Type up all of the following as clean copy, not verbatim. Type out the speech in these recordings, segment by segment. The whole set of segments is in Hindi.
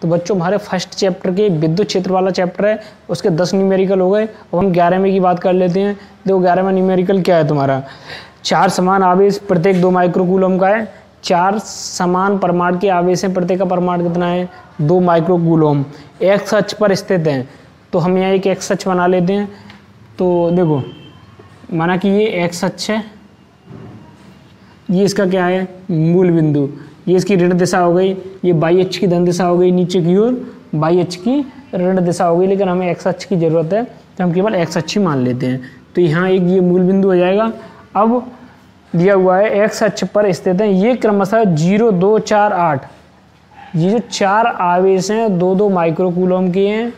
तो बच्चों हमारे फर्स्ट चैप्टर के विद्युत क्षेत्र वाला चैप्टर है, उसके 10 न्यूमेरिकल हो गए। अब हम 11वें की बात कर लेते हैं। देखो 11वां न्यूमेरिकल क्या है तुम्हारा, 4 समान आवेश प्रत्येक 2 माइक्रोकूलम का है। 4 समान परमाणु के आवेश हैं, प्रत्येक का परमाणु कितना है 2 माइक्रोकूलम, एक्स अक्ष पर स्थित हैं। तो हम यहाँ एक एक्स अक्ष बना लेते हैं। तो देखो माना कि ये एक्स अक्ष है, ये इसका क्या है मूल बिंदु, ये इसकी ऋण दिशा हो गई, ये बाई अक्ष की धन दिशा हो गई, नीचे की ओर बाई अक्ष की ऋण दिशा हो गई। लेकिन हमें एक्स अक्ष की जरूरत है तो हम केवल एक्स अक्ष ही मान लेते हैं। तो यहाँ एक ये मूल बिंदु हो जाएगा। अब दिया हुआ है एक्स अक्ष पर स्थित है, ये क्रमशः 0, 2, 4, 8, ये जो 4 आवेश हैं 2-2 माइक्रोकूलम के हैं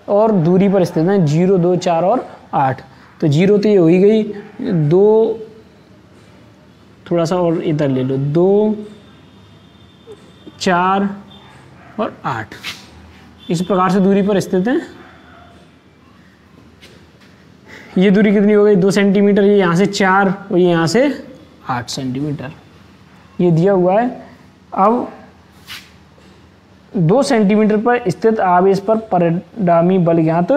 और दूरी पर स्थित हैं 0, 2, 4 और 8। तो 0 तो ये हो ही गई, 2 थोड़ा सा और इधर ले लो, 2, 4 और 8 इस प्रकार से दूरी पर स्थित हैं। ये दूरी कितनी हो गई 2 सेंटीमीटर, ये यहाँ से 4 और ये यहाँ से 8 सेंटीमीटर ये दिया हुआ है। अब 2 सेंटीमीटर पर स्थित आवेश पर परिणामी बल ज्ञात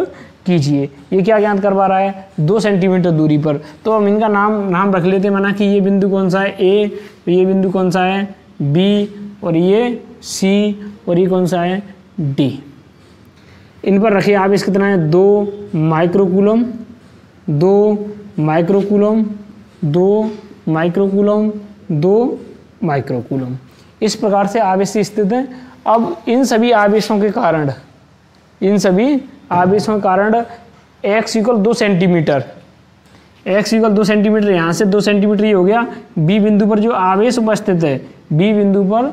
कीजिए। ये क्या ज्ञात करवा रहा है 2 सेंटीमीटर दूरी पर। तो हम इनका नाम रख लेते हैं, माना कि ये बिंदु कौन सा है ए, ये बिंदु कौन सा है बी, और ये सी, और ये कौन सा है डी। इन पर रखिए आवेश कितना है 2 माइक्रोकूलम, 2 माइक्रोकूलम, 2 माइक्रोकूलम, 2 माइक्रोकूलम, इस प्रकार से आवेश स्थित है। अब इन सभी आवेशों के कारण x = 2 सेंटीमीटर, x = 2 सेंटीमीटर, यहाँ से 2 सेंटीमीटर ये हो गया। बी बिंदु पर जो आवेश उपस्थित है, बी बिंदु पर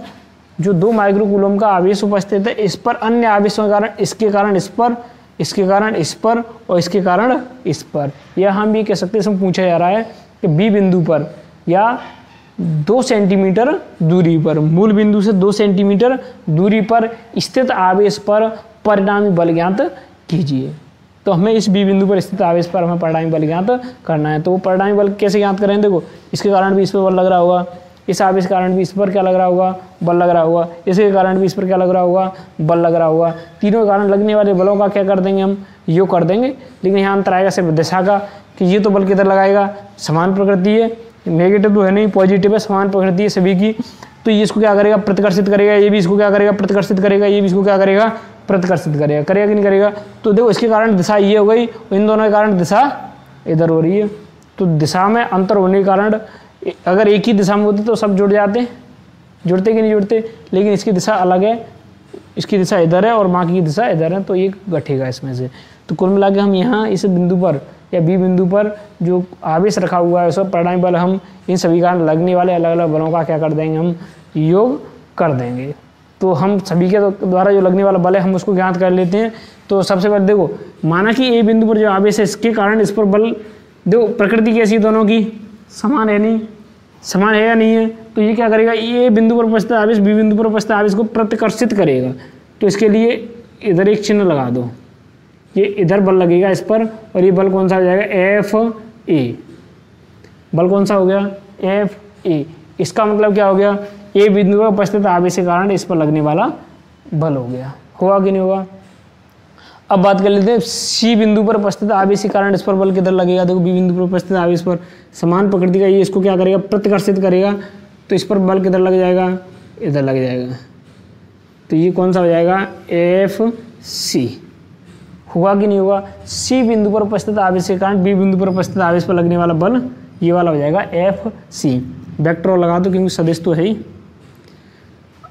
जो 2 माइक्रोकूलम का आवेश उपस्थित है, इस पर अन्य आवेशों के कारण, इसके कारण इस पर, इसके कारण इस पर और इसके कारण इस पर, या हम ये कह सकते हैं, इसमें पूछा जा रहा है कि बी बिंदु पर या 2 सेंटीमीटर दूरी पर, मूल बिंदु से 2 सेंटीमीटर दूरी पर स्थित आवेश पर परिणामी बल ज्ञात कीजिए। तो हमें इस बी बिंदु पर स्थित आवेश पर हमें परिणामी बल ज्ञात करना है। तो वो परिणामी बल कैसे ज्ञात करें, देखो इसके कारण भी इस पर बल लग रहा होगा, इस आवेश के कारण भी इस पर क्या लग रहा होगा बल लग रहा होगा, इसके कारण भी इस पर क्या लग रहा होगा बल लग रहा होगा। तीनों के कारण लगने वाले बलों का क्या कर देंगे हम योग कर देंगे। लेकिन यहाँ अंतर आएगा सिर्फ दिशा का, कि ये तो बल किधर लगाएगा, समान प्रकृति है, नेगेटिव तो है नहीं, पॉजिटिव है, समान प्रकृति है सभी की। तो ये इसको क्या करेगा प्रतिकर्षित करेगा, ये भी इसको क्या करेगा प्रतिकर्षित करेगा, ये भी इसको क्या करेगा प्रतिकर्षित करेगा, करेगा कि नहीं करेगा। तो देखो इसके कारण दिशा ये हो गई, इन दोनों के कारण दिशा इधर हो रही है। तो दिशा में अंतर होने के कारण अगर एक ही दिशा में होते तो सब जुड़ जाते, जुड़ते कि नहीं जुड़ते, लेकिन इसकी दिशा अलग है, इसकी दिशा इधर है और बाकी की दिशा इधर है, तो ये घटेगा इसमें से। तो कुल मिला के हम यहाँ इस बिंदु पर या बी बिंदु पर जो आवेश रखा हुआ है उस पर परिणामी बल हम इन सभी कारण लगने वाले अलग अलग बलों का क्या कर देंगे हम योग कर देंगे। तो हम सभी के द्वारा जो लगने वाला बल है हम उसको ज्ञात कर लेते हैं। तो सबसे पहले देखो माना कि ए बिंदु पर जो आवेश है इसके कारण इस पर बल, देखो प्रकृति कैसी दोनों की समान है, नहीं समान है या नहीं है। तो ये क्या करेगा, ए बिंदु पर उपस्थित आवेश बी बिंदु पर उपस्थित आवेश को प्रतिकर्षित करेगा। तो इसके लिए इधर एक चिन्ह लगा दो, ये इधर बल लगेगा इस पर, और ये बल कौन सा हो जाएगा एफ ए, बल कौन सा हो गया एफ ए। इसका मतलब क्या हो गया, ए बिंदु पर उपस्थित आवेश के कारण इस पर लगने वाला बल हो गया, होगा कि नहीं होगा। अब बात कर लेते हैं सी बिंदु पर उपस्थित आवेश के कारण इस पर बल किधर लगेगा। देखो बी बिंदु पर उपस्थित आवेश पर समान प्रकृति का ये इसको क्या करेगा प्रतिकर्षित करेगा, तो इस पर बल किधर लग जाएगा इधर लग जाएगा। तो ये कौन सा हो जाएगा एफ सी, होगा कि नहीं होगा। सी बिंदु पर उपस्थित आवेश के कारण बी बिंदु पर उपस्थित आवेश पर लगने वाला बल ये वाला हो जाएगा एफ सी। वेक्टर लगा दो क्योंकि सदिश तो है ही।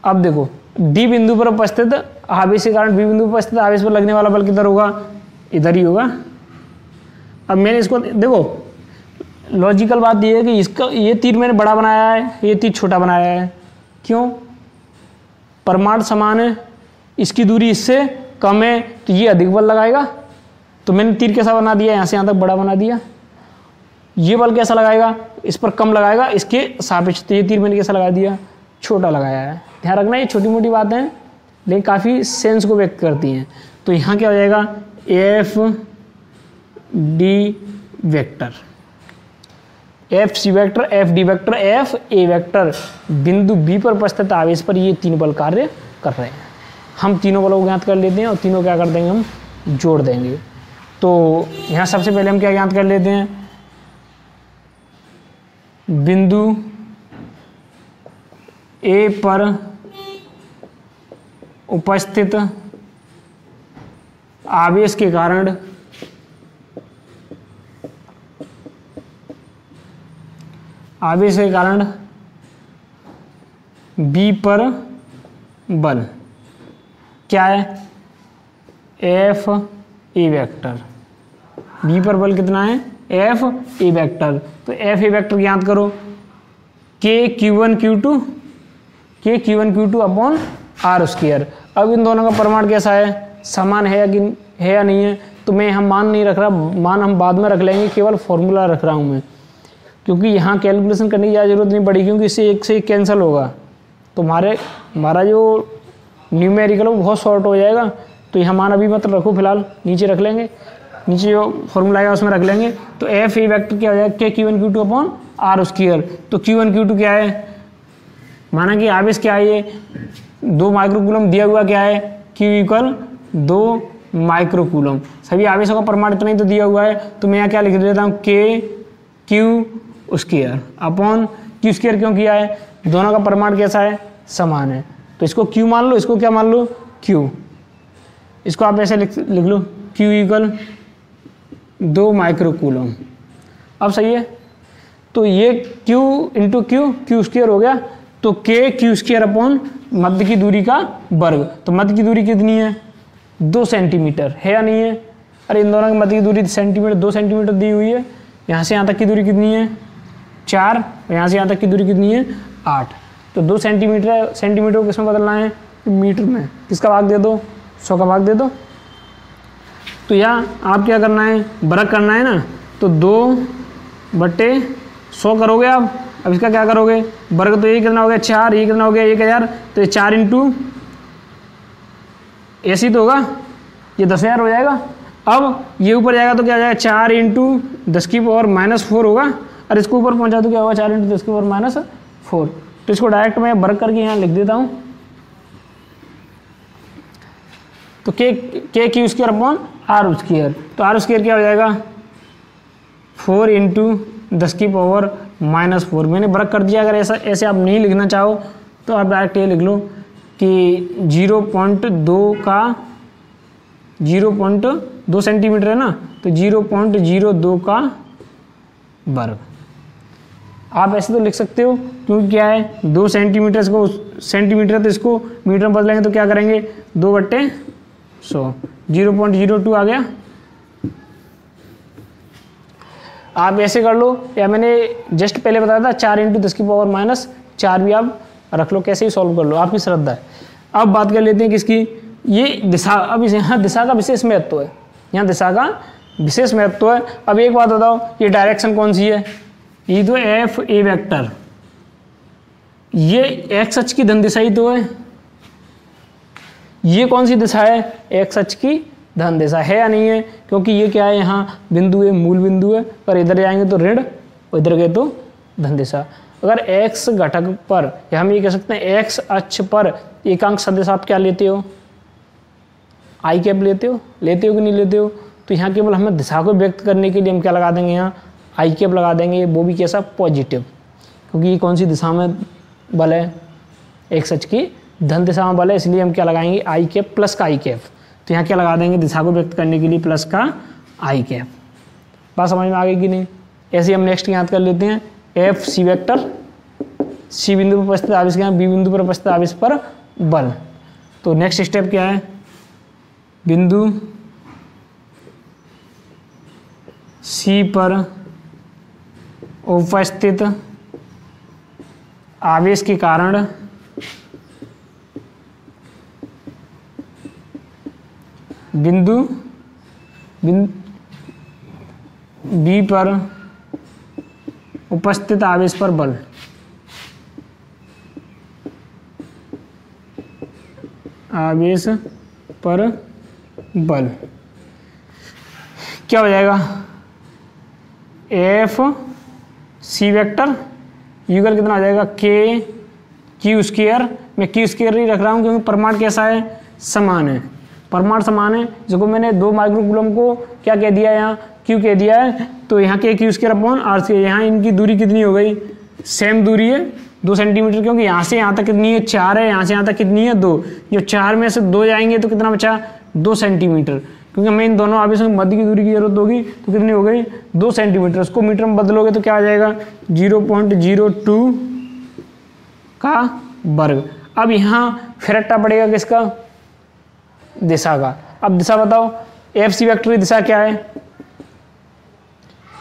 अब देखो डी बिंदु पर उपस्थित आवेश के कारण बी बिंदु पर उपस्थित आवेश पर लगने वाला बल किधर होगा इधर ही होगा। अब मैंने इसको देखो लॉजिकल बात ये है कि इसका ये तीर मैंने बड़ा बनाया है, ये तीर छोटा बनाया है, क्यों परमाणु समान है, इसकी दूरी इससे कम है तो ये अधिक बल लगाएगा। तो मैंने तीर कैसा बना दिया, यहाँ से यहाँ तक बड़ा बना दिया। ये बल कैसा लगाएगा, इस पर कम लगाएगा इसके सापेक्ष, तो ये तीर मैंने कैसा लगा दिया छोटा लगाया है। ध्यान रखना ये छोटी मोटी बातें हैं लेकिन काफ़ी सेंस को व्यक्त करती हैं। तो यहाँ क्या हो जाएगा F D vector, F C vector, F D vector, F A vector बिंदु बी पर उपस्थित आवेश पर ये तीन बल कार्य कर रहे हैं। हम तीनों बलों को ज्ञात कर लेते हैं और तीनों क्या कर देंगे, हम जोड़ देंगे। तो यहाँ सबसे पहले हम क्या ज्ञात कर लेते हैं, बिंदु ए पर उपस्थित आवेश के कारण बी पर बल क्या है, एफ ए वेक्टर। बी पर बल कितना है, एफ ए वेक्टर। तो एफ ए वेक्टर ज्ञात करो, के Q1 Q2 upon R square. अब इन दोनों का परिमाण कैसा है, समान है या नहीं है। तो मैं हम मान नहीं रख रहा, मान हम बाद में रख लेंगे, केवल फॉर्मूला रख रहा हूँ मैं, क्योंकि यहाँ कैलकुलेशन करने की ज़्यादा जरूरत नहीं पड़ी, क्योंकि इससे एक से एक कैंसिल होगा। तो हमारा जो न्यूमेरिकल वो बहुत शॉर्ट हो जाएगा। तो यहाँ मान अभी मत रखो, फिलहाल नीचे रख लेंगे, नीचे जो फॉर्मूला आएगा उसमें रख लेंगे। तो एफ ए वेक्टर क्या हो जाएगा, के Q1 Q2 upon R square. तो Q1 Q2 क्या है, माना कि आवेश क्या है, ये 2 माइक्रोकूलम दिया हुआ क्या है, Q इक्वल 2 माइक्रोकूलम। सभी आवेशों का परिमाण इतना ही तो दिया हुआ है। तो मैं यहाँ क्या लिख देता हूँ, के Q square upon Q square क्यों किया है, दोनों का परिमाण कैसा है, समान है। तो इसको Q मान लो, इसको क्या मान लो, Q। इसको आप ऐसे लिख लो, Q इक्वल 2 माइक्रोकूलम। अब सही है। तो ये Q इंटू Q स्क्वायर हो गया। तो K Q स्क्वायर अपॉन मध्य की दूरी का वर्ग। तो मध्य की दूरी कितनी है, 2 सेंटीमीटर है या नहीं है। अरे इन दोनों की मध्य की दूरी सेंटीमीटर, 2 सेंटीमीटर दी हुई है। यहाँ से यहाँ तक की दूरी कितनी है, 4, और यहाँ से यहाँ तक की दूरी कितनी है, 8। तो 2 सेंटीमीटर को किस में बदलना है, मीटर में। किसका भाग दे दो, 100 का भाग दे दो। तो यहाँ आप क्या करना है, वर्ग करना है ना। तो 2/100 करोगे आप। अब इसका क्या करोगे, वर्ग। तो ये कितना हो गया, 4, ये कितना हो गया, 1000। तो ये 4 इंटू ऐसी तो होगा, ये 10,000 हो जाएगा। अब ये ऊपर जाएगा तो क्या हो जाएगा, 4 इंटू 10 की पावर -4 होगा। और इसको ऊपर पहुंचा तो क्या होगा, 4 इंटू 10 की पावर -4। तो इसको डायरेक्ट मैं वर्ग करके यहाँ लिख देता हूँ। तो K Q square upon R square. तो आर स्क्वायर क्या हो जाएगा, 4 इंटू 10 की पावर -4। मैंने वर्ग कर दिया। अगर ऐसे आप नहीं लिखना चाहो तो आप डायरेक्ट ये लिख लो कि 0.2 सेंटीमीटर है ना, तो 0.02 का वर्ग। आप ऐसे तो लिख सकते हो, क्योंकि क्या है, 2 सेंटीमीटर को सेंटीमीटर, तो इसको मीटर में बदलेंगे तो क्या करेंगे, 2/100, 0.02 आ गया। आप ऐसे कर लो, या मैंने जस्ट पहले बताया था 4 इंटू 10 की पावर -4 भी आप रख लो, कैसे ही सॉल्व कर लो, आपकी श्रद्धा है। अब बात कर लेते हैं किसकी, ये दिशा। अब यहाँ दिशा का विशेष महत्व है, यहाँ दिशा का विशेष महत्व है। अब एक बात बताओ, ये डायरेक्शन कौन सी है, ये तो एफ ए वेक्टर, ये एक्स अक्ष की धन दिशा ही तो है। ये कौन सी दिशा है, एक्स अक्ष की धन दिशा है या नहीं है, क्योंकि ये क्या है, यहाँ बिंदु है, मूल बिंदु है। और इधर जाएंगे तो ऋण, इधर गए तो धन दिशा। अगर एक्स घटक पर, या हम ये कह सकते हैं एक्स अक्ष पर एकांक सदिश आप क्या लेते हो, आई कैप लेते हो कि नहीं लेते हो। तो यहाँ केवल हमें दिशा को व्यक्त करने के लिए हम क्या लगा देंगे, यहाँ आई कैप लगा देंगे, वो भी कैसा, पॉजिटिव, क्योंकि ये कौन सी दिशा में बल है, एक्स अक्ष की धन दिशा में बल है, इसलिए हम क्या लगाएंगे, आई कैप प्लस का आई कैप। तो यहाँ क्या लगा देंगे, दिशा को व्यक्त करने के लिए प्लस का आई कैप। बात समझ में आ गई कि नहीं। ऐसे हम नेक्स्ट याद कर लेते हैं, एफ सी वेक्टर, सी बिंदु पर उपस्थित आवेश क्या है, बी बिंदु पर उपस्थित आवेश पर बल। तो नेक्स्ट स्टेप क्या है, बिंदु सी पर उपस्थित आवेश के कारण बिंदु बी पर उपस्थित आवेश पर बल। आवेश पर बल क्या हो जाएगा, एफ सी वेक्टर यूगल कितना हो जाएगा, के क्यू स्क्वायर। मैं क्यू स्क्वायर नहीं रख रहा हूँ क्योंकि परिमाण कैसा है, समान है, परिमाण समान है। जिसको मैंने 2 माइक्रोकूलम को क्या कह दिया, यहाँ क्यू कह दिया है, तो यहाँ K Q square upon R square. यहाँ इनकी दूरी कितनी हो गई, सेम दूरी है 2 सेंटीमीटर, क्योंकि यहाँ से यहाँ तक कितनी है 4 है, यहाँ से यहाँ तक कितनी है 2। जो 4 में से 2 जाएंगे तो कितना बचा 2 सेंटीमीटर, क्योंकि हमें इन दोनों आवेशों की मध्य की दूरी की जरूरत होगी, तो कितनी हो गई 2 सेंटीमीटर। उसको मीटर में बदलोगे तो क्या आ जाएगा 0.02 का वर्ग। अब यहाँ फिर रट्टा पड़ेगा किसका, दिशा का। अब दिशा बताओ, एफ सी वेक्टर की दिशा क्या है,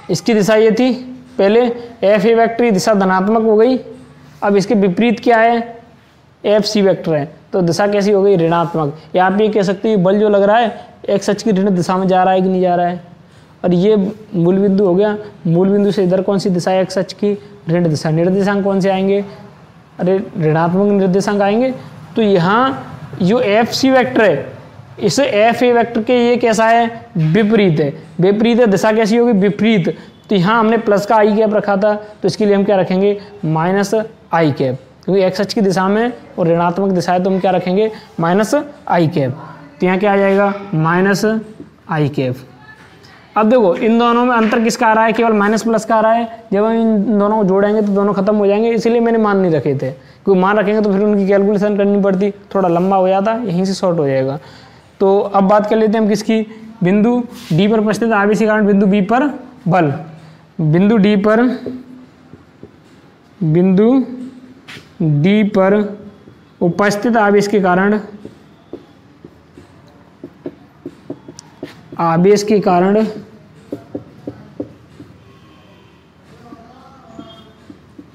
इसकी दिशा ये थी पहले, एफ ए वेक्टर की दिशा धनात्मक हो गई। अब इसके विपरीत क्या है, एफ सी वेक्टर है, तो दिशा कैसी हो गई ऋणात्मक। या आप ये कह सकते हैं बल जो लग रहा है एक्स अक्ष की ऋण दिशा में जा रहा है कि नहीं जा रहा है। और ये मूल बिंदु हो गया, मूल बिंदु से इधर कौन सी दिशा है, एक्स अक्ष की ऋण दिशा। निर्देशांक कौन से आएंगे, अरे ऋणात्मक निर्देशांक आएंगे। तो यहाँ जो एफ सी वेक्टर है, इस एफ ए वेक्टर के ये कैसा है, विपरीत है। विपरीत है, दिशा कैसी होगी, विपरीत। तो यहाँ हमने प्लस का आई कैप रखा था, तो इसके लिए हम क्या रखेंगे माइनस आई कैप, क्योंकि एक्स अक्ष की दिशा में और ऋणात्मक दिशा है, तो हम क्या रखेंगे माइनस आई कैप। तो यहाँ क्या आ जाएगा माइनस आई कैप। अब देखो इन दोनों में अंतर किसका आ रहा है, केवल माइनस प्लस का आ रहा है। जब हम इन दोनों को जोड़ेंगे तो दोनों खत्म हो जाएंगे, इसीलिए मैंने मान नहीं रखे थे, क्योंकि मान रखेंगे तो फिर उनकी कैलकुलेशन करनी पड़ती, थोड़ा लंबा हो जाता, यहीं से शॉर्ट हो जाएगा। तो अब बात कर लेते हैं हम किसकी, बिंदु डी पर उपस्थित आवेश के कारण बिंदु बी पर बल। बिंदु डी पर उपस्थित आवेश के कारण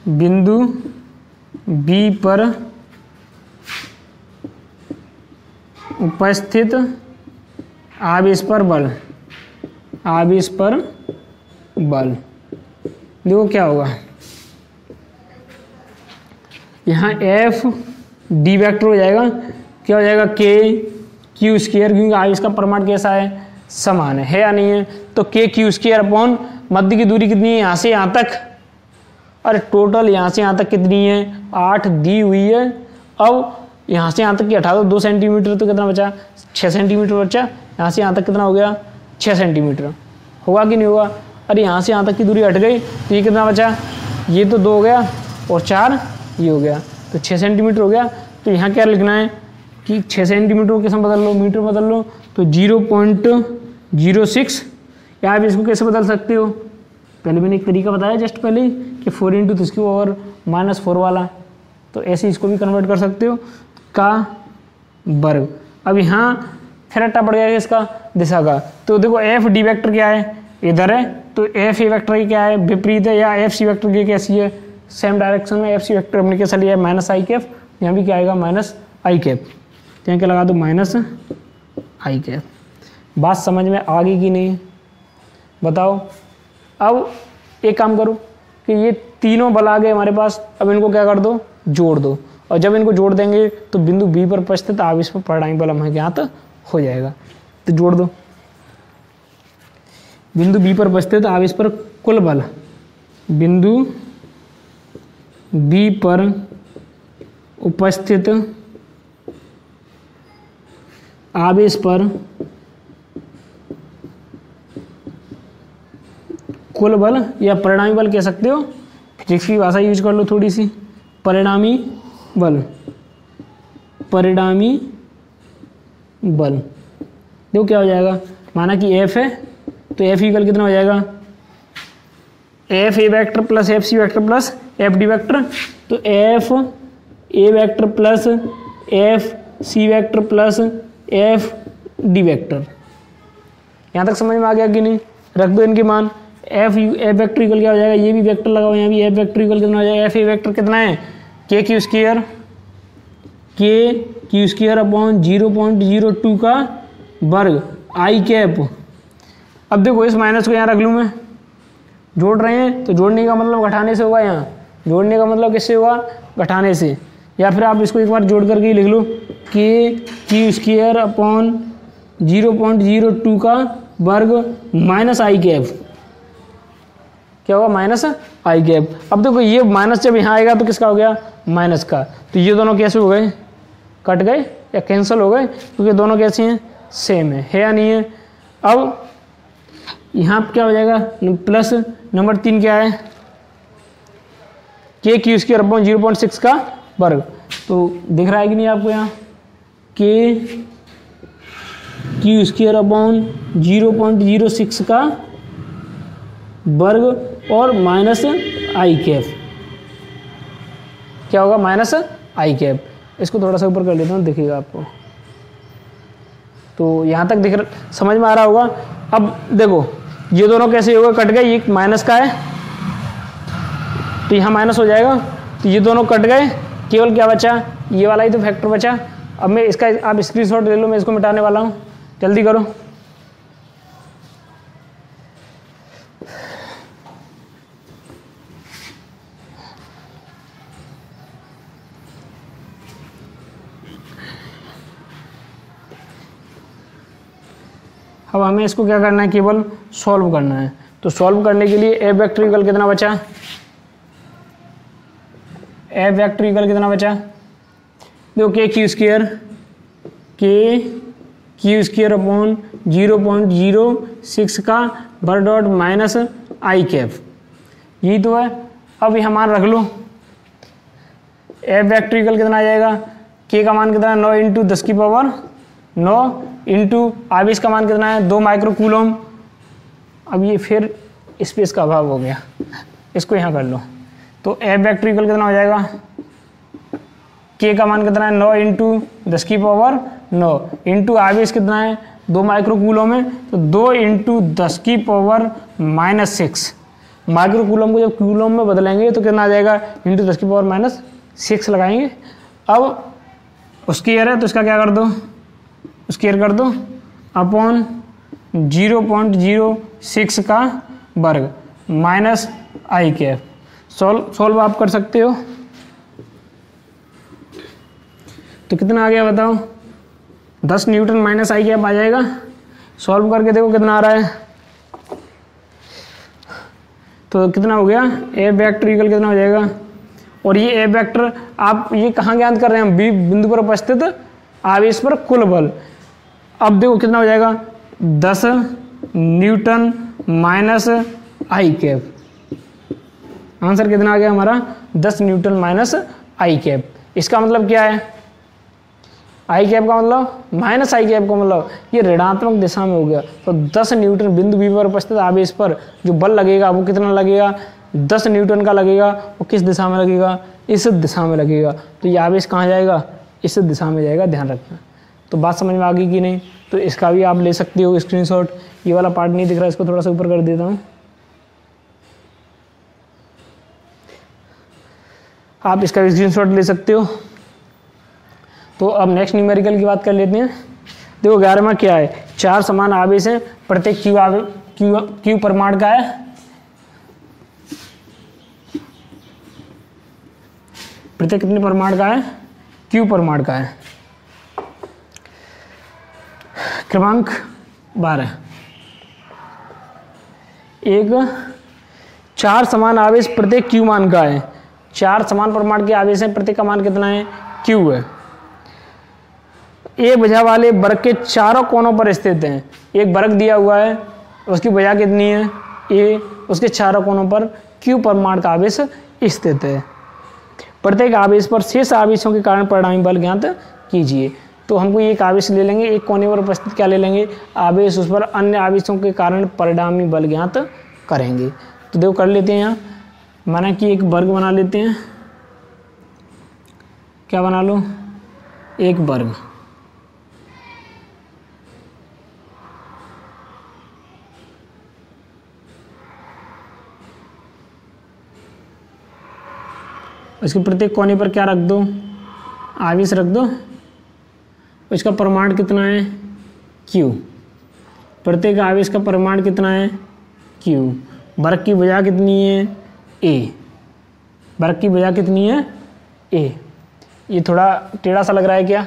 बिंदु बी पर उपस्थित आवेश पर बल। देखो क्या होगा, यहाँ एफ डी वेक्टर हो जाएगा, क्या हो जाएगा के क्यू स्क्वायर, क्योंकि आवेश का परिमाण कैसा है, समान है या नहीं है। तो के क्यू स्क्वायर अपॉन मध्य की दूरी कितनी है, यहाँ से यहाँ तक, अरे टोटल यहाँ से यहाँ तक कितनी है 8 दी हुई है। अब यहाँ से यहाँ तक की हटा दो 2 सेंटीमीटर, तो कितना बचा 6 सेंटीमीटर बचा। यहाँ से यहाँ तक कितना हो गया 6 सेंटीमीटर, होगा कि नहीं होगा। अरे यहाँ से यहाँ तक की दूरी हट गई, तो ये कितना बचा, ये तो 2 हो गया और 4 ये हो गया, तो 6 सेंटीमीटर हो गया। तो यहाँ क्या लिखना है कि 6 सेंटीमीटर को किस में बदल लो, मीटर बदल लो, तो 0.06। या आप इसको कैसे बदल सकते हो, पहले मैंने एक तरीका बताया जस्ट पहले ही कि 4 इंटू तो इसके और -4 वाला, तो ऐसे इसको भी कन्वर्ट कर सकते हो का वर्ग। अब यहाँ फिर रट्टा पड़ जाएगा इसका दिशा का। तो देखो एफ डी वेक्टर क्या है, इधर है, तो एफ ए वेक्टर की क्या है, विपरीत है। या एफ सी वेक्टर की कैसी है, सेम डायरेक्शन में। एफ सी वेक्टर हमने कैसा लिया है माइनस आई कैप, यहाँ भी क्या आएगा माइनस आई कैप। तो यहाँ क्या लगा दो माइनस आई कैप। बात समझ में आ गई कि नहीं बताओ। अब एक काम करो कि ये तीनों बल आ गए हमारे पास, अब इनको क्या कर दो, जोड़ दो। और जब इनको जोड़ देंगे तो बिंदु बी पर उपस्थित आवेश पर परिणामी बल हमें ज्ञात हो जाएगा। तो जोड़ दो, बिंदु बी पर उपस्थित आवेश पर कुल बल, बिंदु बी पर उपस्थित आवेश पर कुल बल या परिणामी बल कह सकते हो, फिजिक्स की भाषा यूज कर लो थोड़ी सी। परिणामी बल, परिणामी बल देखो क्या हो जाएगा, माना कि एफ है तो एफ इक्वल कितना हो जाएगा, F A vector plus F C vector plus F D vector. तो F A vector plus F C vector plus F D vector. यहाँ तक समझ में आ गया कि नहीं। रख दो इनके मान, एफ वेक्टर इक्वल क्या हो जाएगा, ये भी वेक्टर लगाओ, यहाँ भी एफ वेक्टर इक्वल कितना हो जाएगा, एफ ए वेक्टर कितना है के क्यू स्क्वायर अपॉन 0.02 का वर्ग आई कैप। अब देखो इस माइनस को यहाँ रख लूँ मैं, जोड़ रहे हैं तो जोड़ने का मतलब घटाने से होगा, यहाँ जोड़ने का मतलब किससे होगा, घटाने से। या फिर आप इसको एक बार जोड़ करके ही लिख लो के क्यू स्क्वायर अपॉन 0.02 का वर्ग माइनस आई कैप। क्या होगा माइनस आई कैप। अब देखो ये माइनस जब यहाँ आएगा तो किसका हो गया, माइनस का। तो ये दोनों कैसे हो गए, कट गए, या कैंसिल हो गए क्योंकि दोनों कैसे हैं, सेम है या नहीं है। अब यहाँ पे क्या हो जाएगा, प्लस नंबर 3 क्या है, के क्यू स्क्वायर अपॉन 0.6 का वर्ग। तो दिख रहा है कि नहीं आपको यहाँ, के क्यू स्क्वायर अपॉन 0.06 का वर्ग और माइनस आई कैप, क्या होगा, माइनस आई कैप। इसको थोड़ा सा ऊपर कर लेता हूँ, दिखेगा आपको। तो यहाँ तक दिख समझ में आ रहा होगा। अब देखो ये दोनों कैसे होगा, कट गए, ये माइनस का है तो यहाँ माइनस हो जाएगा, तो ये दोनों कट गए, केवल क्या बचा, ये वाला ही तो फैक्टर बचा। अब मैं इसका आप स्क्रीनशॉट ले लो, मैं इसको मिटाने वाला हूँ, जल्दी करो। अब हमें इसको क्या करना है, केवल सॉल्व करना है। तो सॉल्व करने के लिए एफ वेक्टर इक्वल कितना बचा, एफ वेक्टर इक्वल कितना बचा, देखो के क्यू स्क्वायर अपॉन 0.06 का वर्ग डॉट माइनस आई कैप, यही तो है। अब यहाँ मान रख लो, एफ वेक्टर इक्वल कितना आ जाएगा, के का मान कितना है 9 इंटू 10 की पावर 9 इंटू आवेश का मान कितना है 2 माइक्रो कूलम। अब ये फिर स्पेस का अभाव हो गया, इसको यहाँ कर लो। तो एफ वेक्टर इक्वल कितना हो जाएगा, के का मान कितना है 9 इंटू 10 की पावर 9 इंटू आवेश कितना है 2 माइक्रो कूलम है, तो 2 इंटू 10 की पावर माइनस 6। माइक्रो कूलम को जब कूलम में बदलेंगे तो कितना आ जाएगा, इंटू 10 की पावर माइनस 6 लगाएंगे। अब स्क्वायर है तो इसका क्या कर दो, स्क्वायर कर दो अपॉन 0.06 का वर्ग माइनस आई कैप। सॉल्व आप कर सकते हो। तो कितना आ गया बताओ, 10 न्यूटन माइनस आई कैप आ जाएगा। सॉल्व करके देखो कितना आ रहा है। तो कितना हो गया, एफ वेक्टर इक्वल कितना हो जाएगा, और ये एफ वेक्टर आप ये कहाँ ज्ञात कर रहे हैं, बी बिंदु पर उपस्थित आवेश पर कुल बल। अब देखो कितना हो जाएगा, 10 न्यूटन माइनस आई कैप। आंसर कितना आ गया हमारा, 10 न्यूटन माइनस आई कैप। इसका मतलब क्या है, आई कैप का मतलब माइनस आई कैप का मतलब ये ऋणात्मक दिशा में हो गया। तो 10 न्यूटन बिंदु बी पर उपस्थित आवेश पर जो बल लगेगा वो कितना लगेगा, 10 न्यूटन का लगेगा। वो किस दिशा में लगेगा, इस दिशा में लगेगा। तो ये आवेश कहाँ जाएगा, इस दिशा में जाएगा, ध्यान रखना। तो बात समझ में आ गई कि नहीं। तो इसका भी आप ले सकते हो स्क्रीनशॉट। ये वाला पार्ट नहीं दिख रहा, इसको थोड़ा सा ऊपर कर देता हूँ। आप इसका भी स्क्रीनशॉट ले सकते हो। तो अब नेक्स्ट न्यूमेरिकल की बात कर लेते हैं। देखो 11वां क्या है, 4 समान आवेश हैं, प्रत्येक क्यू परिमाण का है। प्रत्येक कितने परिमाण का है, क्यू परिमाण का है। क्रमांक 12, एक 4 समान आवेश प्रत्येक क्यू मान का है। 4 समान परिमाण के आवेश हैं, प्रत्येक का मान कितना है, क्यू है। एक भुजा वाले वर्ग के चारों कोनों पर स्थित हैं। एक वर्ग दिया हुआ है, उसकी भुजा कितनी है, ए, उसके चारों कोनों पर क्यू परिमाण का आवेश स्थित है। प्रत्येक आवेश पर शेष आवेशों के कारण परिणामी बल ज्ञात कीजिए। तो हमको एक आवेश ले लेंगे, एक कोने पर उपस्थित क्या ले लेंगे, आवेश, उस पर अन्य आवेशों के कारण परिणामी बल ज्ञात करेंगे। तो देखो कर लेते हैं यहाँ, माना कि एक वर्ग बना लेते हैं। क्या बना लो, एक वर्ग। इसके प्रत्येक कोने पर क्या रख दो, आवेश रख दो। इसका परिमाण कितना है, Q। प्रत्येक आवेश का परिमाण कितना है, Q। वर्ग की भुजा कितनी है, A। वर्ग की भुजा कितनी है, A। ये थोड़ा टेढ़ा सा लग रहा है क्या,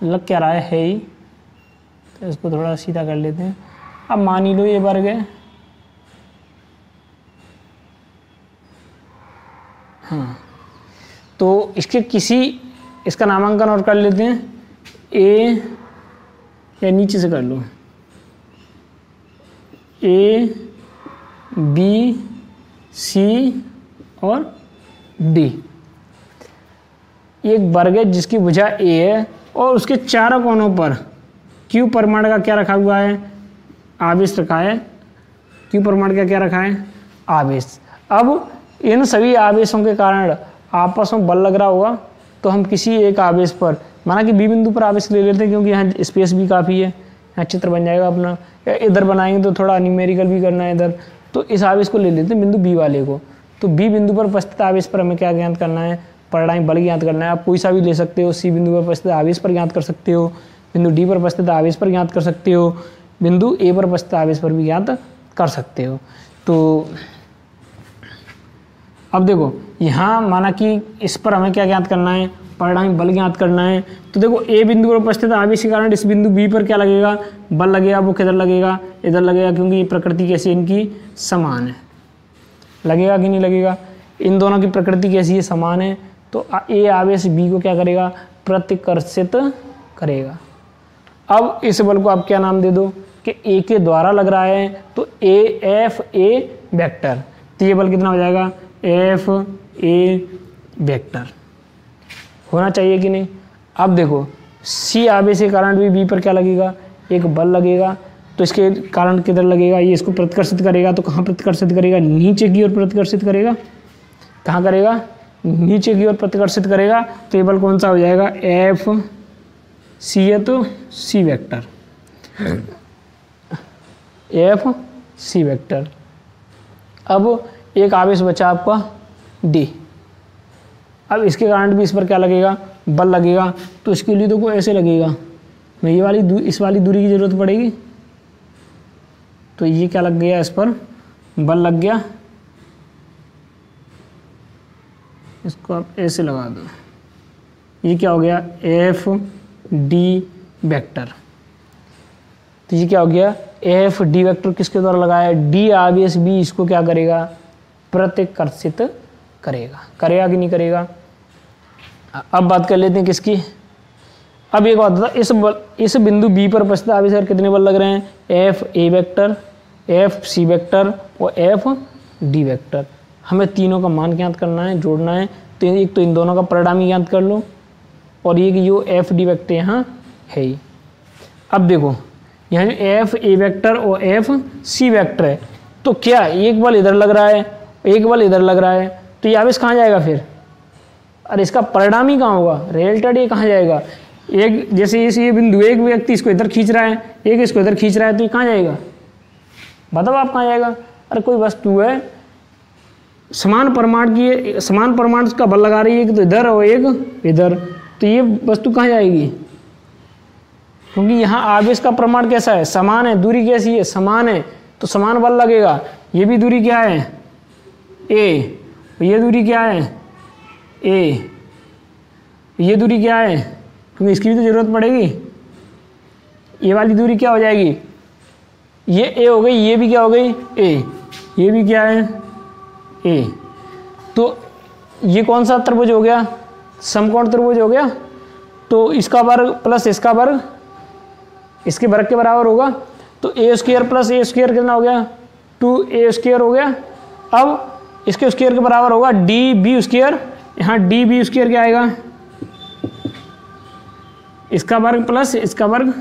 लग क्या रहा है ही। तो इसको थोड़ा सीधा कर लेते हैं। अब मान ही लो ये वर्ग है, हाँ। तो इसके किसी इसका नामांकन और कर लेते हैं, ए या नीचे से कर लो, ए बी सी और डी। एक वर्ग है जिसकी भुजा ए है और उसके चारों कोनों पर क्यू परमाणु का क्या रखा हुआ है, आवेश रखा है। क्यू परमाणु का क्या रखा है, आवेश। अब इन सभी आवेशों के कारण आपस में बल लग रहा होगा, तो हम किसी एक आवेश पर, माना कि बी बिंदु पर आवेश ले लेते हैं क्योंकि यहाँ स्पेस भी काफ़ी है, यहाँ चित्र बन जाएगा अपना। या इधर बनाएंगे तो थोड़ा न्यूमेरिकल भी करना है इधर, तो इस आवेश को ले लेते हैं बिंदु बी वाले को। तो बी बिंदु पर उपस्थित आवेश पर हमें क्या ज्ञात करना है, परिणामी बल ज्ञात करना है। आप कोई सा भी ले सकते हो, सी बिंदु पर उपस्थित आवेश पर ज्ञात कर सकते हो, बिंदु डी पर उपस्थित आवेश पर ज्ञात कर सकते हो, बिंदु ए पर उपस्थित आवेश पर भी ज्ञात कर सकते हो। तो अब देखो यहाँ माना कि इस पर हमें क्या ज्ञात करना है, परिणामी बल ज्ञात करना है। तो देखो ए बिंदु पर उपस्थित आवेश के कारण इस बिंदु बी पर क्या लगेगा, बल लगेगा। वो किधर लगेगा, इधर लगेगा, क्योंकि ये प्रकृति कैसी इनकी समान है। लगेगा कि नहीं लगेगा, इन दोनों की प्रकृति कैसी है, समान है। तो ए आवेश बी को क्या करेगा, प्रतिकर्षित करेगा। अब इस बल को आप क्या नाम दे दो कि ए के द्वारा लग रहा है, तो ए एफ ए वेक्टर। तो ये बल कितना हो जाएगा, एफ ए वेक्टर होना चाहिए कि नहीं। अब देखो सी आवेश के कारण भी बी पर क्या लगेगा, एक बल लगेगा। तो इसके कारण किधर लगेगा, ये इसको प्रतिकर्षित करेगा। तो कहाँ प्रतिकर्षित करेगा, नीचे की ओर प्रतिकर्षित करेगा। कहाँ करेगा, नीचे की ओर प्रतिकर्षित करेगा। तो ये बल कौन सा हो जाएगा, एफ सी है तो सी वेक्टर, एफ सी वेक्टर। अब एक आवेश बचा आपका डी। अब इसके कारण भी इस पर क्या लगेगा, बल लगेगा। तो इसके लिए तो कोई ऐसे लगेगा, मैं ये वाली इस वाली दूरी की जरूरत पड़ेगी। तो ये क्या लग गया, इस पर बल लग गया। इसको आप ऐसे लगा दो, ये क्या हो गया, एफ डी वेक्टर। तो ये क्या हो गया, एफ डी वेक्टर किसके द्वारा लगाया, डी आवेश बी इसको क्या करेगा, प्रतिकर्षित करेगा। करेगा कि नहीं करेगा। अब बात कर लेते हैं किसकी। अब एक बात बता, इस बिंदु बी पर उपस्थित आवेश पर कितने बल लग रहे हैं, F A vector, F C vector और एफ डी वेक्टर। हमें तीनों का मान ज्ञात करना है, जोड़ना है। तो एक तो इन दोनों का परिणामी ज्ञात कर लो, और ये कि जो एफ डी वेक्टर यहाँ है ही। अब देखो यहाँ जो एफ ए वेक्टर और एफ सी वेक्टर है, तो क्या एक बल इधर लग रहा है, एक बल इधर लग रहा है, तो ये आवेश कहाँ जाएगा फिर। और इसका परिणामी कहाँ होगा, रिजल्टेंट ये कहाँ जाएगा। एक जैसे ये बिंदु, एक व्यक्ति इसको इधर खींच रहा है, एक इसको इधर खींच रहा है, तो ये कहाँ जाएगा, बताओ आप कहाँ जाएगा। अरे कोई वस्तु है समान परिमाण की, समान परिमाण का बल लगा रही है, एक तो इधर और एक इधर, तो ये वस्तु कहाँ जाएगी, क्योंकि यहाँ आवेश का प्रमाण कैसा है, समान है। दूरी कैसी है, समान है, तो समान बल लगेगा। ये भी दूरी क्या है, ए, ये दूरी क्या है, ए, ये दूरी क्या है, क्योंकि इसकी भी तो जरूरत पड़ेगी। ये वाली दूरी क्या हो जाएगी, ये ए हो गई, ये भी क्या हो गई, ए, ये भी क्या है, ए। तो ये कौन सा त्रिभुज हो गया, समकोण त्रिभुज हो गया। तो इसका वर्ग प्लस इसका वर्ग इसके वर्ग के बराबर होगा। तो ए स्क्वायर प्लस ए स्क्वायर कितना हो गया, 2a स्क्वायर हो गया। अब इसके स्क्वायर के बराबर होगा डी बी स्क्वायर। यहाँ डी बी स्क्वायर क्या आएगा, इसका वर्ग प्लस इसका वर्ग,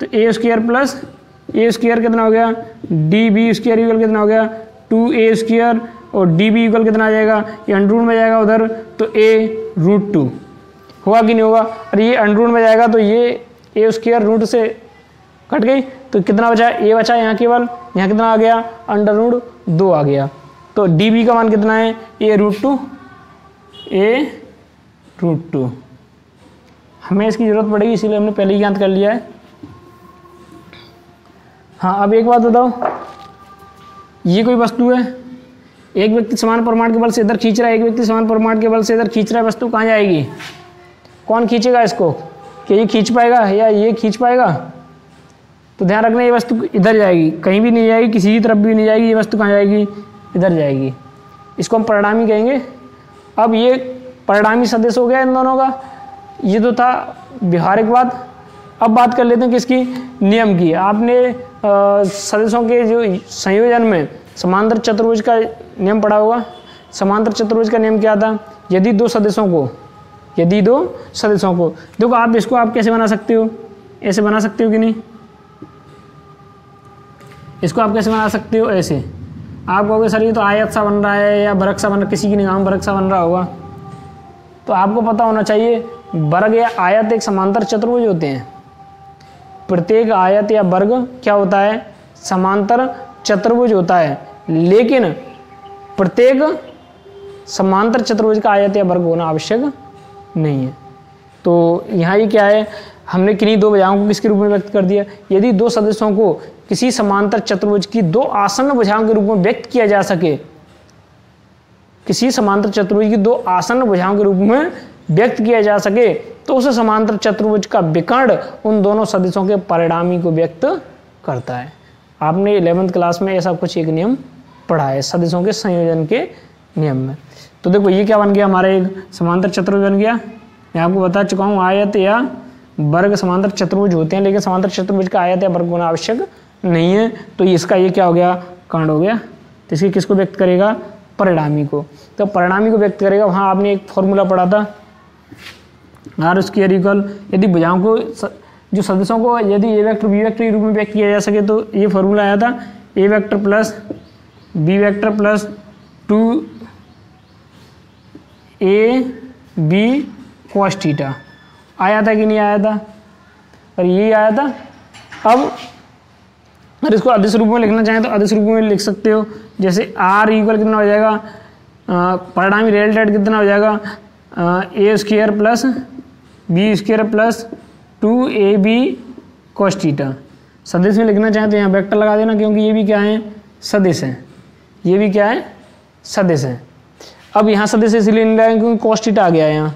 तो ए स्क्वायर प्लस ए स्क्वायर कितना हो गया, डी बी स्क्वायर इक्वल कितना हो गया, 2a स्क्वायर, और डी बी इक्वल कितना आ जाएगा, ये अंडर में जाएगा उधर, तो a√2 होगा कि नहीं होगा। और ये अंडर में जाएगा तो ये ए स्क्वायर रूट से कट गई, तो कितना बचा, ए बचा यहाँ केवल, यहाँ कितना आ गया, अंडर√2 आ गया। तो डी बी का मान कितना है, a√2, a√2। हमें इसकी जरूरत पड़ेगी, इसीलिए हमने पहले ही ज्ञात कर लिया है। हाँ, अब एक बात बताओ, ये कोई वस्तु है, एक व्यक्ति समान परिमाण के बल से इधर खींच रहा है, एक व्यक्ति समान परिमाण के बल से इधर खींच रहा है, वस्तु कहाँ जाएगी, कौन खींचेगा इसको, क्या ये खींच पाएगा या ये खींच पाएगा। तो ध्यान रखना, ये वस्तु इधर जाएगी, कहीं भी नहीं जाएगी, किसी की तरफ भी नहीं जाएगी, ये वस्तु कहाँ जाएगी, इधर जाएगी। इसको हम परिणामी कहेंगे। अब ये परिणामी सदिश हो गया इन दोनों का। ये तो था व्यवहारिक बात। अब बात कर लेते हैं किसकी, नियम की। आपने सदिशों के जो संयोजन में समांतर चतुर्भुज का नियम पढ़ा होगा। समांतर चतुर्भुज का नियम क्या था, यदि दो सदिशों को देखो, आप इसको आप कैसे बना सकते हो, ऐसे बना सकते हो कि नहीं, इसको आप कैसे बना सकते हो, ऐसे। आप कहोगे सर ये तो आयत सा बन रहा है या वर्ग सा बन रहा, किसी की निगाह में वर्ग सा बन रहा होगा। तो आपको पता होना चाहिए वर्ग या आयत एक समांतर चतुर्भुज होते हैं। प्रत्येक आयत या वर्ग क्या होता है, समांतर चतुर्भुज होता है। लेकिन प्रत्येक समांतर चतुर्भुज का आयत या वर्ग होना आवश्यक नहीं है। तो यहाँ ये क्या है, हमने किन्हीं दो भुजाओं को किसके रूप में व्यक्त कर दिया। यदि दो सदस्यों को किसी समांतर चतुर्भुज की दो आसन्न भुजाओं के रूप में व्यक्त किया जा सके, किसी समांतर चतुर्भुज की दो आसन्न भुजाओं के रूप में व्यक्त किया जा सके, तो उस समांतर चतुर्भुज का विकर्ण उन दोनों सदिशों के परिणामी को व्यक्त करता है। आपने 11th क्लास में ऐसा कुछ एक नियम पढ़ा है सदिशों के संयोजन के नियम में। तो देखो ये क्या बन गया, हमारा एक समांतर चतुर्भुज बन गया। मैं आपको बता चुका हूँ आयत या वर्ग समांतर चतुर्भुज होते हैं, लेकिन समांतर चतुर्भुज का आयत या वर्ग होना आवश्यक नहीं है। तो इसका ये क्या हो गया, कांड हो गया। तो इसके किसको व्यक्त करेगा, परिणामी को। तो परिणामी को व्यक्त करेगा। वहाँ आपने एक फॉर्मूला पढ़ा था, आर स्क्वायर इक्वल, यदि भुजाओं को जो सदस्यों को यदि ए वेक्टर बी वेक्टर के रूप में व्यक्त किया जा सके, तो ये फॉर्मूला आया था A vector plus B vector plus 2ab cos theta. आया था कि नहीं आया था, और ये आया था। अब अगर इसको अदिश रूप में लिखना चाहें तो अदिश रूप में लिख सकते हो। जैसे आर इक्वल कितना हो जाएगा, परिणामी रिजल्टेंट कितना हो जाएगा, A square plus B square plus 2ab cos theta. सदिश में लिखना चाहें तो यहाँ वेक्टर लगा देना, क्योंकि ये भी क्या है, सदिश है। ये भी क्या है, सदिश है। अब यहाँ सदिश इसलिए नहीं लगाएंगे क्योंकि cos थीटा आ गया है, यहाँ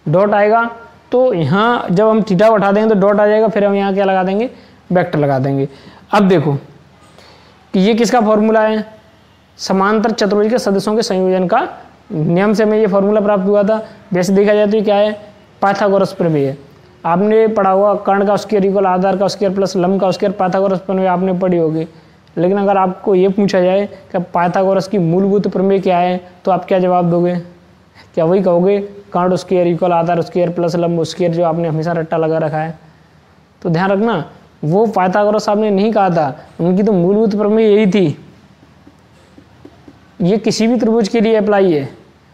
डॉट आएगा। तो यहाँ जब हम थीटा उठा देंगे तो डॉट आ जाएगा, फिर हम यहाँ क्या लगा देंगे, वेक्टर लगा देंगे। अब देखो कि ये किसका फॉर्मूला है, समांतर चतुर्भुज के सदस्यों के संयोजन का नियम से हमें ये फॉर्मूला प्राप्त हुआ था। वैसे देखा जाए तो ये क्या है, पाइथागोरस प्रमेय। आपने पढ़ा हुआ कर्ण का स्क्वायर इक्वल आधार का स्क्वायर प्लस लंब का स्क्वायर, पाइथागोरस प्रमेय आपने पढ़ी होगी। लेकिन अगर आपको ये पूछा जाए कि पाइथागोरस की मूलभूत प्रमेय क्या है, तो आप क्या जवाब दोगे, क्या वही कहोगे कर्ण स्क्वायर इक्वल आधार स्क्वायर प्लस लंब स्क्वायर, जो आपने हमेशा रट्टा लगा रखा है। तो ध्यान रखना, वो पाइथागोरस आपने नहीं कहा था, उनकी तो मूलभूत प्रमेय यही थी। ये किसी भी त्रिभुज के लिए अप्लाई है।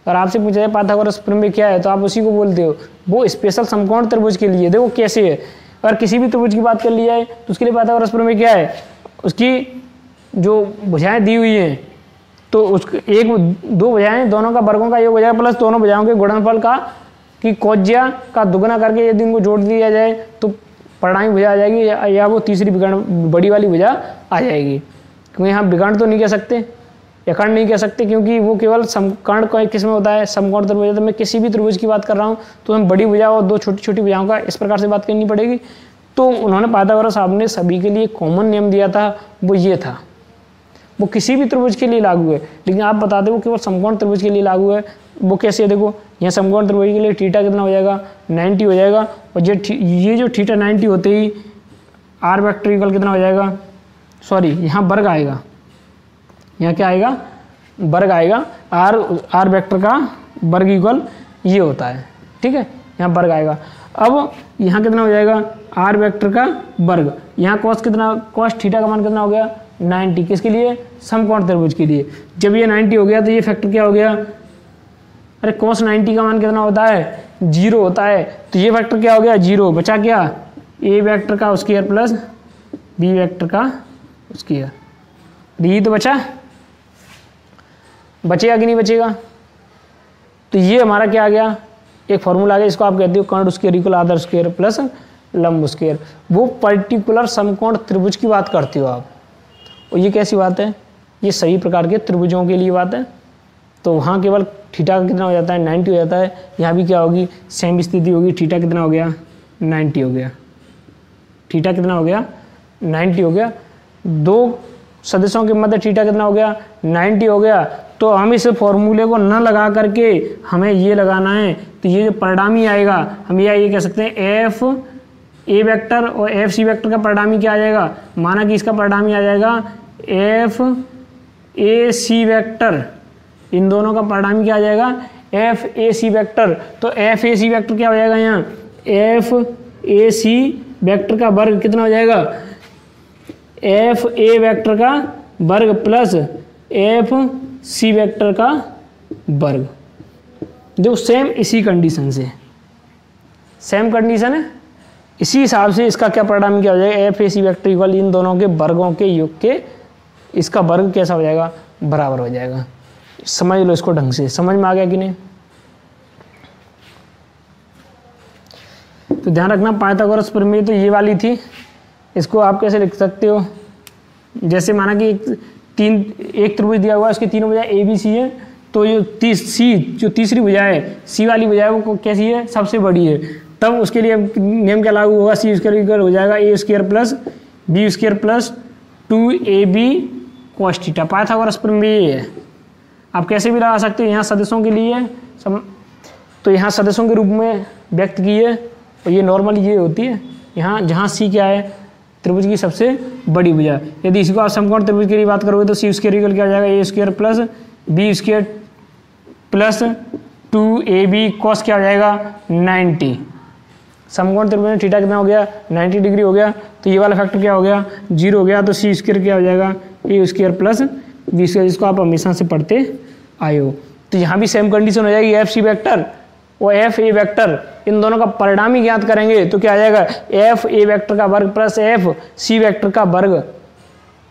और आपसे पूछा जाए पाइथागोरस प्रमेय क्या है, तो आप उसी को बोलते हो। वो स्पेशल समकोण त्रिभुज के लिए, देखो कैसे है। अगर किसी भी त्रिभुज की बात कर ली जाए तो उसके लिए पाइथागोरस प्रमेय क्या है, उसकी जो भुजाएं दी हुई हैं, तो उस एक दो भुजाएं, दोनों का वर्गों का योग हो जाएगा प्लस दोनों भुजाओं के गुणनफल का की कोज्या का दुगना करके यदि इनको जोड़ दिया जाए तो परिणामी भुजा आ जाएगी, या वो तीसरी विकर्ण बड़ी वाली भुजा आ जाएगी। क्योंकि यहाँ विकर्ण तो नहीं कह सकते या कर्ण नहीं कह सकते, क्योंकि वो केवल समकर्ण को किस में होता है, समकोण त्रिभुज। तो मैं किसी भी त्रिभुज की बात कर रहा हूँ तो हम बड़ी भुजा और दो छोटी छोटी भुजाओं का इस प्रकार से बात करनी पड़ेगी। तो उन्होंने पाइथागोरस साहब ने सभी के लिए कॉमन नियम दिया था, वो ये था। वो किसी भी त्रिभुज के लिए लागू है, लेकिन आप बता दें वो केवल समकोण त्रिभुज के लिए लागू है। वो कैसे है, देखो यहाँ समकोण त्रिभुज के लिए थीटा कितना हो जाएगा, 90 हो जाएगा। और ये जो थीटा 90 होते ही आर वेक्टर इक्वल कितना हो जाएगा, सॉरी यहाँ वर्ग आएगा, यहाँ क्या आएगा, वर्ग आएगा। आर वेक्टर का वर्ग इक्वल ये होता है, ठीक है, यहाँ वर्ग आएगा। अब यहाँ कितना हो जाएगा, आर वेक्टर का वर्ग। यहाँ कॉस कितना, कॉस थीटा का मान कितना हो गया, 90। किसके लिए, समकोण त्रिभुज के लिए। जब ये 90 हो गया तो ये फैक्टर क्या हो गया, अरे cos 90 का मान कितना होता है, 0 होता है। तो ये वेक्टर क्या हो गया, 0। बचा क्या, ए वेक्टर का स्क्वायर प्लस बी वेक्टर का स्क्वायर। ये तो बचा, बचेगा कि नहीं बचेगा। तो ये हमारा क्या आ गया, एक फॉर्मूला आ गया, इसको आप कहते हो कर्ण स्क्वायर इक्वल आधार स्क्वायर प्लस लंब स्क्वायर। वो पर्टिकुलर समकोण त्रिभुज की बात करते हो आप। और ये कैसी बात है, ये सभी प्रकार के त्रिभुजों के लिए बात है। तो वहाँ केवल थीटा का कितना हो जाता है, 90 हो जाता है। यहाँ भी क्या होगी, सेम स्थिति होगी। थीटा कितना हो गया, 90 हो गया। थीटा कितना हो गया, 90 हो गया। दो सदिशों के मध्य थीटा कितना हो गया 90 हो गया। तो हम इस फॉर्मूले को न लगा करके हमें ये लगाना है, तो ये जो परिणामी आएगा हम ये कह सकते हैं एफ ए वेक्टर और एफ सी वेक्टर का परिणामी क्या आ जाएगा, माना कि इसका परिणामी आ जाएगा एफ ए सी वेक्टर, इन दोनों का परिणामी क्या आ जाएगा एफ ए सी वेक्टर। तो एफ ए सी वेक्टर क्या हो जाएगा यहाँ एफ ए सी वेक्टर का वर्ग कितना हो जाएगा एफ ए वेक्टर का वर्ग प्लस एफ सी वेक्टर का वर्ग। जो सेम इसी कंडीशन से सेम कंडीशन है, इसी हिसाब से इसका क्या परिणाम क्या हो जाएगा F A C vector equal इन दोनों के वर्गों के योग के इसका वर्ग कैसा हो जाएगा बराबर हो जाएगा। समझ लो इसको ढंग से, समझ में आ गया कि नहीं। तो ध्यान रखना पाइथागोरस प्रमेय तो ये वाली थी, इसको आप कैसे लिख सकते हो, जैसे माना कि एक त्रिभुज दिया हुआ है उसके तीनों भुजाएं ए बी सी है, तो जो तीसरी भुजा है सी वाली भुजा है वो कैसी है सबसे बड़ी है, तब उसके लिए नियम क्या लागू होगा सी स्क्वायर इक्वल हो जाएगा A square plus B square plus 2ab cos theta. Pythagoras प्रमेय है, आप कैसे भी लगा सकते हो। यहाँ सदिशों के लिए तो यहाँ सदिशों के रूप में व्यक्त की है और ये नॉर्मल ये होती है यहाँ, जहाँ सी क्या है त्रिभुज की सबसे बड़ी भुजा। यदि इसी को आप समकोण त्रिभुज के लिए बात करोगे तो सी स्क्वायर इक्वल क्या हो जाएगा A square plus B square plus 2ab cos क्या हो जाएगा 90। समकोण त्रिभुज में थीटा कितना हो गया 90 डिग्री हो गया, तो ये वाला फैक्टर क्या हो गया 0 हो गया, तो सी स्क्वायर क्या हो जाएगा A square plus B square, जिसको आप हमेशा से पढ़ते आए हो। तो यहाँ भी सेम कंडीशन हो जाएगी एफ सी वेक्टर और एफ ए वेक्टर, इन दोनों का परिणामी ज्ञात करेंगे तो क्या आ जाएगा एफ ए वेक्टर का वर्ग प्लस एफ सी वेक्टर का वर्ग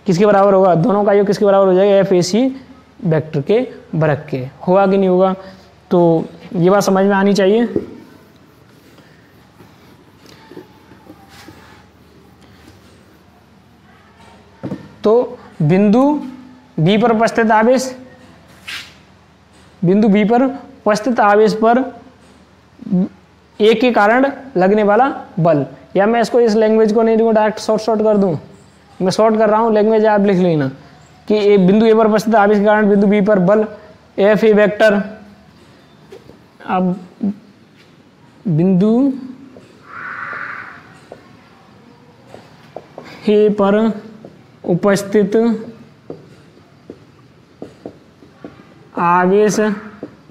किसके बराबर होगा, दोनों का योग किसके बराबर हो जाएगा एफ ए सी वेक्टर के वर्ग के। होगा कि नहीं होगा, तो ये बात समझ में आनी चाहिए। तो बिंदु बी पर उपस्थित आवेश, बिंदु बी पर उपस्थित आवेश पर ए के कारण लगने वाला बल, या मैं इसको इस लैंग्वेज को नहीं दूंगा डायरेक्ट शॉर्ट कर दूं, मैं शॉर्ट कर रहा हूं लैंग्वेज आप लिख लेना कि एक बिंदु ए पर उपस्थित आवेश के कारण बिंदु बी पर बल एफ ए वेक्टर। अब बिंदु ए पर उपस्थित आवेश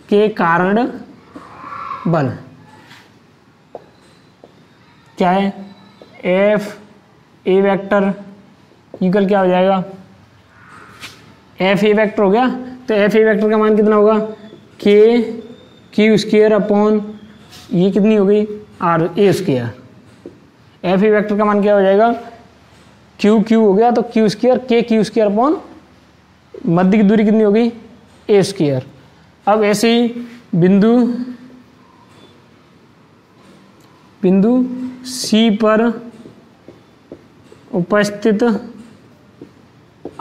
के कारण बल क्या है एफ ए वेक्टर इक्वल क्या हो जाएगा एफ ए वेक्टर हो गया, तो एफ ए वेक्टर का मान कितना होगा के क्यू स्क्वायर अपॉन ये कितनी हो गई R A square. F A vector का मान क्या हो जाएगा क्यू क्यू हो गया, तो क्यू स्क्वायर के क्यू स्क्वायर अपॉन मध्य की दूरी कितनी हो गई ए स्क्वायर। अब ऐसे ही बिंदु सी पर उपस्थित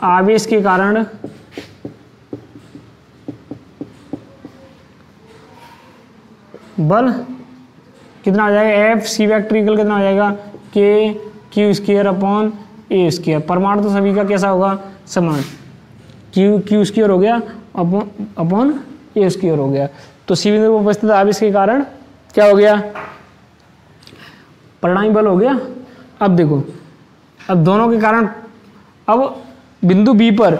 आवेश के कारण बल कितना हो जाएगा एफ सी वेक्टर इक्वल कितना हो जाएगा के Q square upon A square. परमाणु तो सभी का कैसा होगा समान, क्यू स्क्वायर हो गया अपॉन ए स्क्वायर हो गया। तो सी बिंदु पर उपस्थित आवेश के कारण क्या हो गया परिणामी बल हो गया। अब देखो अब दोनों के कारण अब बिंदु बी पर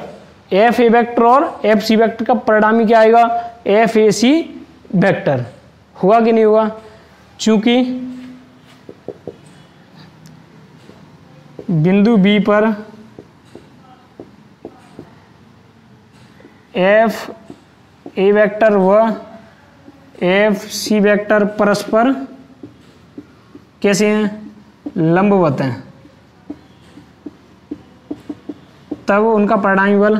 एफ ए वेक्टर और एफ सी वेक्टर का परिणामी क्या आएगा एफ ए सी वेक्टर। होगा कि नहीं होगा, चूंकि बिंदु बी पर एफ ए वेक्टर व एफ सी वेक्टर परस्पर कैसे हैं लंबवत हैं, तब उनका परिणामी बल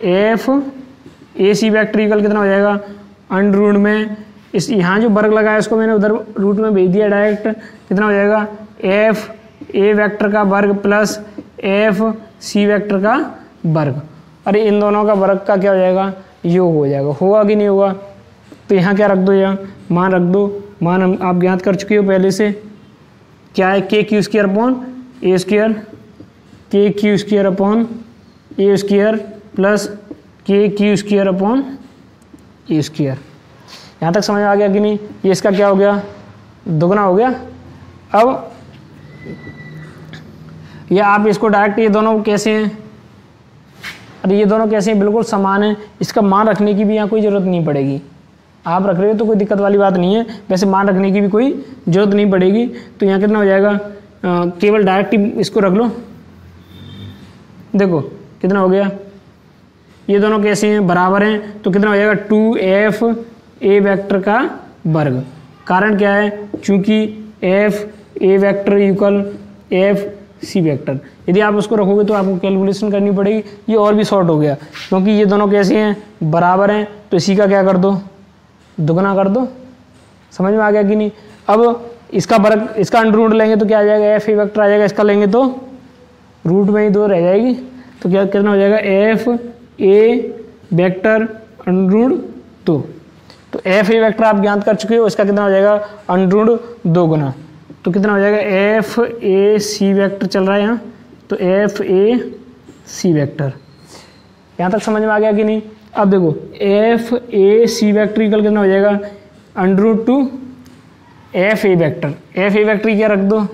F A C vector equal कितना हो जाएगा अंडर रूट में इस यहाँ जो वर्ग लगाया इसको मैंने उधर रूट में भेज दिया डायरेक्ट, कितना हो जाएगा एफ ए वेक्टर का वर्ग प्लस एफ सी वेक्टर का वर्ग। अरे इन दोनों का वर्ग का क्या हो जाएगा योग हो जाएगा। होगा कि नहीं होगा, तो यहाँ क्या रख दो, यहाँ मान रख दो। मान हम आप ज्ञात कर चुके हो पहले से, क्या है के Q square upon A square, के Q square upon A square plus के Q square upon A square. यहाँ तक समझ में आ गया कि नहीं? ये इसका क्या हो गया, दुगना हो गया। अब ये आप इसको डायरेक्ट, ये दोनों कैसे हैं, अरे ये दोनों कैसे हैं, बिल्कुल समान है। इसका मान रखने की भी यहाँ कोई ज़रूरत नहीं पड़ेगी, आप रख रहे हो तो कोई दिक्कत वाली बात नहीं है। वैसे मान रखने की भी कोई ज़रूरत नहीं पड़ेगी। तो यहाँ कितना हो जाएगा, केवल डायरेक्ट इसको रख लो। देखो कितना हो गया, ये दोनों कैसे हैं, बराबर हैं। तो कितना हो जाएगा 2f a वेक्टर का वर्ग। कारण क्या है, चूंकि f a vector equal f c vector. यदि आप उसको रखोगे तो आपको कैलकुलेशन करनी पड़ेगी। ये और भी शॉर्ट हो गया, क्योंकि ये दोनों कैसे हैं, बराबर हैं। तो इसी का क्या कर दो, दुगना कर दो। समझ में आ गया कि नहीं? अब इसका वर्ग, इसका अंडर रूट लेंगे तो क्या आ जाएगा, f a वेक्टर आ जाएगा। इसका लेंगे तो रूट में ही 2 रह जाएगी। तो क्या कितना हो जाएगा, f a vector under root 2। तो f a वेक्टर आप ज्ञात कर चुके हो, इसका कितना हो जाएगा, अंडर रूट 2 गुना। तो कितना हो जाएगा, f a c वेक्टर चल रहा है यहाँ, तो f a c वेक्टर। यहाँ तक समझ में आ गया कि नहीं? अब देखो f a c vector equal कितना हो जाएगा, under root 2 f a vector. f a vector क्या रख दो,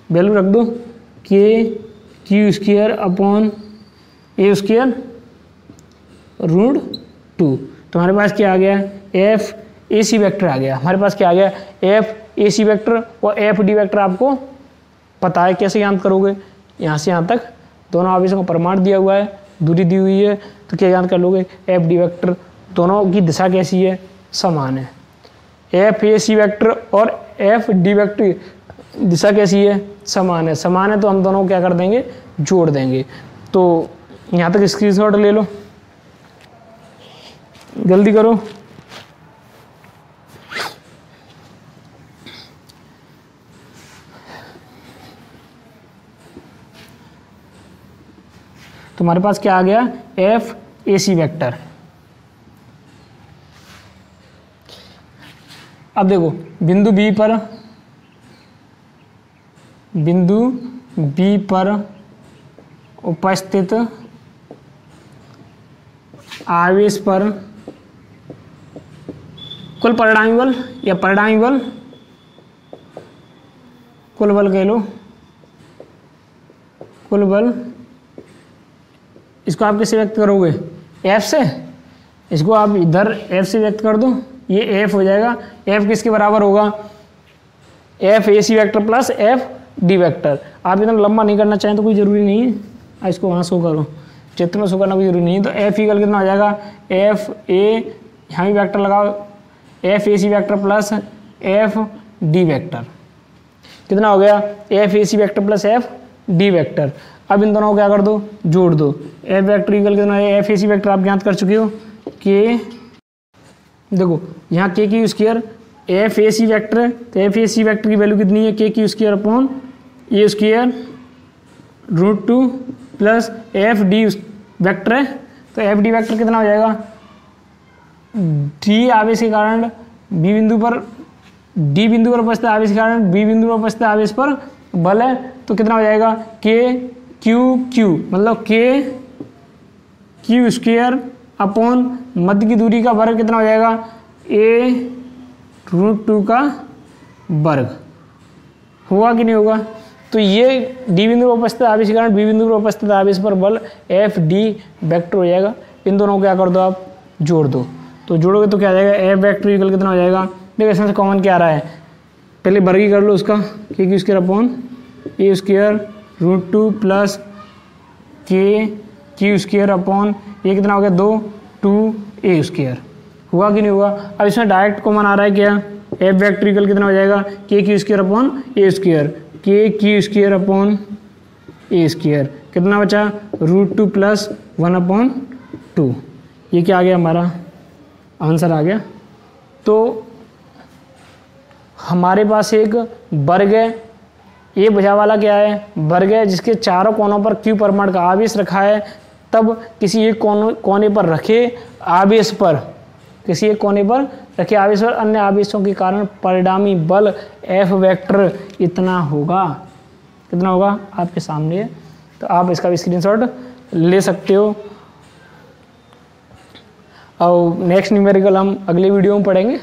वैल्यू रख दो, k Q square upon A square root 2। तो हमारे पास क्या आ गया, एफ ए सी वेक्टर आ गया। हमारे पास क्या आ गया, एफ ए सी वेक्टर और एफ डी वेक्टर। आपको पता है कैसे ज्ञात करोगे, यहाँ से यहाँ तक दोनों आवेशों का परिमाण दिया हुआ है, दूरी दी हुई है, तो क्या ज्ञात कर लोगे, एफ डी वेक्टर दोनों की दिशा कैसी है, समान है। एफ ए सी वेक्टर और एफ डी वेक्टर दिशा कैसी है, समान है। समान है तो हम दोनों को क्या कर देंगे, जोड़ देंगे। तो यहाँ तक स्क्रीनशॉट ले लो, जल्दी करो। तुम्हारे पास क्या आ गया, एफ ए सी वेक्टर। अब देखो बिंदु बी पर उपस्थित आवेश पर कुल परिणामी बल या परिणामी बल, कुल बल कह लो, कुल बल, इसको आप किससे व्यक्त करोगे, एफ से। इसको आप इधर एफ से व्यक्त कर दो, ये एफ हो जाएगा। एफ किसके बराबर होगा, F A C vector plus F D vector. आप इतना लंबा नहीं करना चाहें तो कोई ज़रूरी नहीं है, इसको वहाँ शो करो, चित्र में शो करना कोई जरूरी नहीं है। तो एफ इक्वल कितना हो जाएगा, एफ ए, यहाँ भी वेक्टर लगाओ, F A C vector plus F D vector. कितना हो गया, F A C vector plus F D vector. अब इन दोनों को क्या कर दो, जोड़ दो। एफ वेक्टर इक्वल कितना है, एफ ए सी वेक्टर आप ज्ञात कर चुके हो, के, देखो यहाँ के की square, F A C vector है तो एफ ए सी वेक्टर की वैल्यू कितनी है, के की square upon A square root 2 plus F D vector है। तो एफ डी वेक्टर कितना हो जाएगा, डी आवेश के कारण बी बिंदु पर, डी बिंदु पर उपस्थित आवेश के कारण बी बिंदु पर उपस्थित आवेश पर बल है। तो कितना हो जाएगा, के क्यू मतलब के क्यू स्क्वायर अपॉन मध्य की दूरी का वर्ग कितना हो जाएगा, ए रूट 2 का वर्ग। हुआ कि नहीं होगा? तो ये डी बिंदु पर उपस्थित आवेश के कारण बी बिंदु पर उपस्थित आवेश पर बल एफ डी वेक्टर हो जाएगा। इन दोनों को क्या कर दो, आप जोड़ दो। तो जोड़ोगे तो क्या आ जाएगा, एफ वेक्टर इक्वल कितना हो जाएगा, देखो इसमें से कॉमन क्या आ रहा है, पहले वर्ग ही कर लो उसका, के Q square upon A square root 2 plus के क्यू स्क्वायर अपॉन ये कितना हो गया, 2 ए स्क्वायर। हुआ कि नहीं हुआ? अब इसमें डायरेक्ट कॉमन आ रहा है क्या, एफ वेक्टर इक्वल कितना हो जाएगा, के Q square upon A square, के Q square upon A square. कितना बचा, रूट 2 प्लस 1/2। ये क्या आ गया, हमारा आंसर आ गया। तो हमारे पास एक वर्ग है, ये भुजा वाला क्या है, वर्ग है जिसके चारों कोनों पर क्यू परिमाण का आवेश रखा है। तब किसी एक कोने पर रखे आवेश पर किसी एक कोने पर रखे आवेश और अन्य आवेशों के कारण परिणामी बल F वेक्टर इतना होगा। कितना होगा आपके सामने है, तो आप इसका भी स्क्रीनशॉट ले सकते हो। और नेक्स्ट न्यूमेरिकल हम अगले वीडियो में पढ़ेंगे।